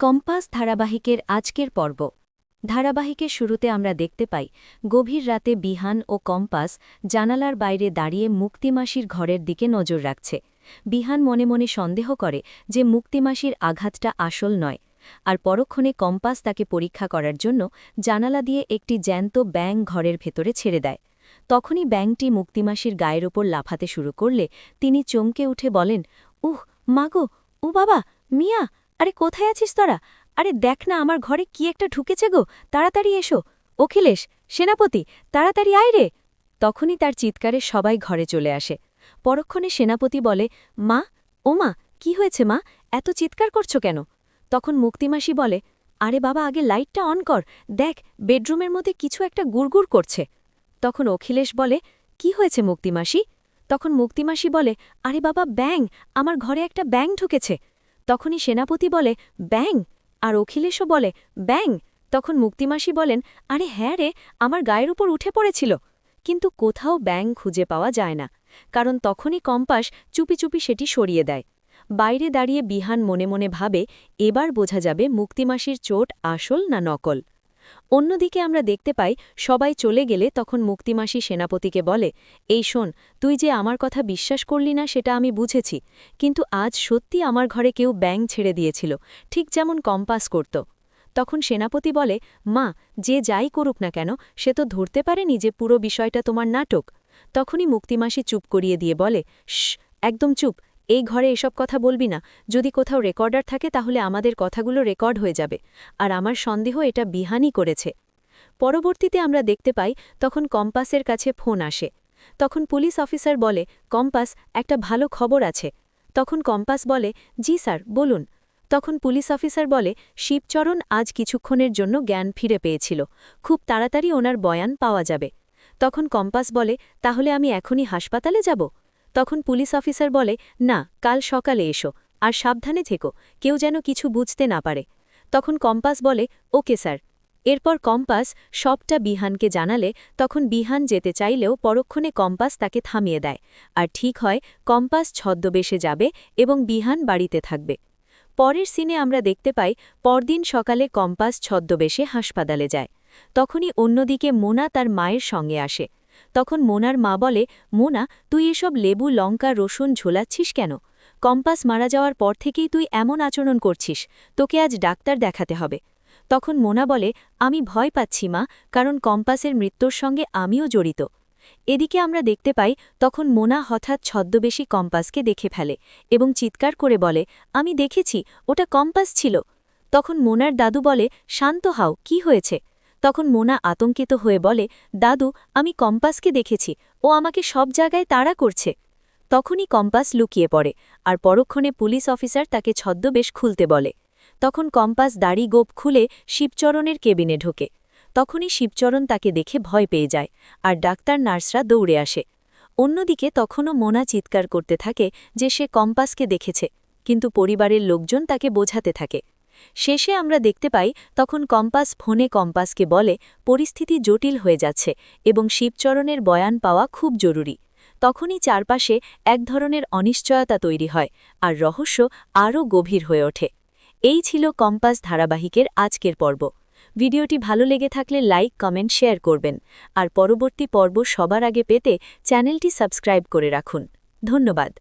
Compass ধারাবাহিকের আজকের পর্ব। ধারাবাহিকের শুরুতে আমরা দেখতে পাই গভীর রাতে বিহান ও কম্পাস জানালার বাইরে দাঁড়িয়ে মুক্তিমাসির ঘরের দিকে নজর রাখছে। বিহান মনে মনে সন্দেহ করে যে মুক্তিমাসির আঘাতটা আসল নয়, আর পরক্ষণে কম্পাস তাকে পরীক্ষা করার জন্য জানালা দিয়ে একটি জ্যান্ত ব্যাঙ ঘরের ভেতরে ছেড়ে দেয়। তখনই ব্যাঙটি মুক্তিমাসির গায়ের ওপর লাফাতে শুরু করলে তিনি চমকে উঠে বলেন, উহ মাগো, ও বাবা, মিয়া, আরে কোথায় আছিস তোরা? আরে দেখ না, আমার ঘরে কি একটা ঢুকেছে গো, তাড়াতাড়ি এসো। অখিলেশ, সেনাপতি, তাড়াতাড়ি আয় রে। তখনই তার চিৎকারে সবাই ঘরে চলে আসে। পরক্ষণে সেনাপতি বলে, মা, ও মা, কি হয়েছে মা, এত চিৎকার করছো কেন? তখন মুক্তিমাসি বলে, আরে বাবা, আগে লাইটটা অন কর, দেখ বেডরুমের মধ্যে কিছু একটা গুড়গুড় করছে। তখন অখিলেশ বলে, কি হয়েছে মুক্তিমাসি? তখন মুক্তিমাসি বলে, আরে বাবা, ব্যাঙ, আমার ঘরে একটা ব্যাঙ ঢুকেছে। তখনই সেনাপতি বলে, ব্যাঙ? আর অখিলেশও বলে, ব্যাঙ? তখন মুক্তিমাসি বলেন, আরে হ্যাঁ রে, আমার গায়ের উপর উঠে পড়েছিল। কিন্তু কোথাও ব্যাঙ খুঁজে পাওয়া যায় না, কারণ তখনই কম্পাস চুপি চুপি সেটি সরিয়ে দেয়। বাইরে দাঁড়িয়ে বিহান মনে মনে ভাবে, এবার বোঝা যাবে মুক্তিমাসির চোট আসল না নকল। অন্যদিকে আমরা দেখতে পাই সবাই চলে গেলে তখন মুক্তিমাসি সেনাপতিকে বলে, এই শোন, তুই যে আমার কথা বিশ্বাস করলি না সেটা আমি বুঝেছি, কিন্তু আজ সত্যি আমার ঘরে কেউ ব্যাঙ ছেড়ে দিয়েছিল, ঠিক যেমন কম্পাস করত। তখন সেনাপতি বলে, মা, যে যাই করুক না কেন, সে তো ধরতে পারেনি যে পুরো বিষয়টা তোমার নাটক। তখনই মুক্তিমাসি চুপ করিয়ে দিয়ে বলে, শশ, একদম চুপ, এই ঘরে এসব কথা বলবি না। যদি কোথাও রেকর্ডার থাকে তাহলে আমাদের কথাগুলো রেকর্ড হয়ে যাবে, আর আমার সন্দেহ এটা বিহানই করেছে। পরবর্তীতে আমরা দেখতে পাই তখন কম্পাসের কাছে ফোন আসে। তখন পুলিশ অফিসার বলে, কম্পাস, একটা ভালো খবর আছে। তখন কম্পাস বলে, জি স্যার, বলুন। তখন পুলিশ অফিসার বলে, শিবচরণ আজ কিছুক্ষণের জন্য জ্ঞান ফিরে পেয়েছিল, খুব তাড়াতাড়ি ওনার বয়ান পাওয়া যাবে। তখন কম্পাস বলে, তাহলে আমি এখনই হাসপাতালে যাব? তখন পুলিশ অফিসার বলে, না, কাল সকালে এসো, আর সাবধানে থেকো, কেউ যেন কিছু বুঝতে না পারে। তখন কম্পাস বলে, ওকে স্যার। এরপর কম্পাস সবটা বিহানকে জানালে তখন বিহান যেতে চাইলেও পরক্ষণে কম্পাস তাকে থামিয়ে দেয়, আর ঠিক হয় কম্পাস ছদ্মবেশে যাবে এবং বিহান বাড়িতে থাকবে। পরের সিনে আমরা দেখতে পাই পরদিন সকালে কম্পাস ছদ্মবেশে হাসপাতালে যায়। তখনই অন্যদিকে মোনা তার মায়ের সঙ্গে আসে। তখন মোনার মা বলে, মোনা, তুই এসব লেবু, লঙ্কা, রসুন ঝোলাচ্ছিস কেন? কম্পাস মারা যাওয়ার পর থেকেই তুই এমন আচরণ করছিস, তোকে আজ ডাক্তার দেখাতে হবে। তখন মোনা বলে, আমি ভয় পাচ্ছি মা, কারণ কম্পাসের মৃত্যুর সঙ্গে আমিও জড়িত। এদিকে আমরা দেখতে পাই তখন মোনা হঠাৎ ছদ্মবেশী কম্পাসকে দেখে ফেলে এবং চিৎকার করে বলে, আমি দেখেছি, ওটা কম্পাস ছিল। তখন মোনার দাদু বলে, শান্ত হও, কি হয়েছে? তখন মোনা আতঙ্কিত হয়ে বলে, দাদু, আমি কম্পাসকে দেখেছি, ও আমাকে সব জায়গায় তাড়া করছে। তখনই কম্পাস লুকিয়ে পড়ে, আর পরক্ষণে পুলিশ অফিসার তাকে ছদ্মবেশ খুলতে বলে। তখন কম্পাস দাড়ি গোপ খুলে শিবচরণের কেবিনে ঢোকে। তখনই শিবচরণ তাকে দেখে ভয় পেয়ে যায়, আর ডাক্তার নার্সরা দৌড়ে আসে। অন্যদিকে তখনও মোনা চিৎকার করতে থাকে যে সে কম্পাসকে দেখেছে, কিন্তু পরিবারের লোকজন তাকে বোঝাতে থাকে। শেষে আমরা দেখতে পাই তখন কম্পাস ফোনে কম্পাসকে বলে, পরিস্থিতি জটিল হয়ে যাচ্ছে এবং শিবচরণের বয়ান পাওয়া খুব জরুরি। তখনই চারপাশে এক ধরনের অনিশ্চয়তা তৈরি হয়, আর রহস্য আরও গভীর হয়ে ওঠে। এই ছিল কম্পাস ধারাবাহিকের আজকের পর্ব। ভিডিওটি ভালো লেগে থাকলে লাইক, কমেন্ট, শেয়ার করবেন, আর পরবর্তী পর্ব সবার আগে পেতে চ্যানেলটি সাবস্ক্রাইব করে রাখুন। ধন্যবাদ।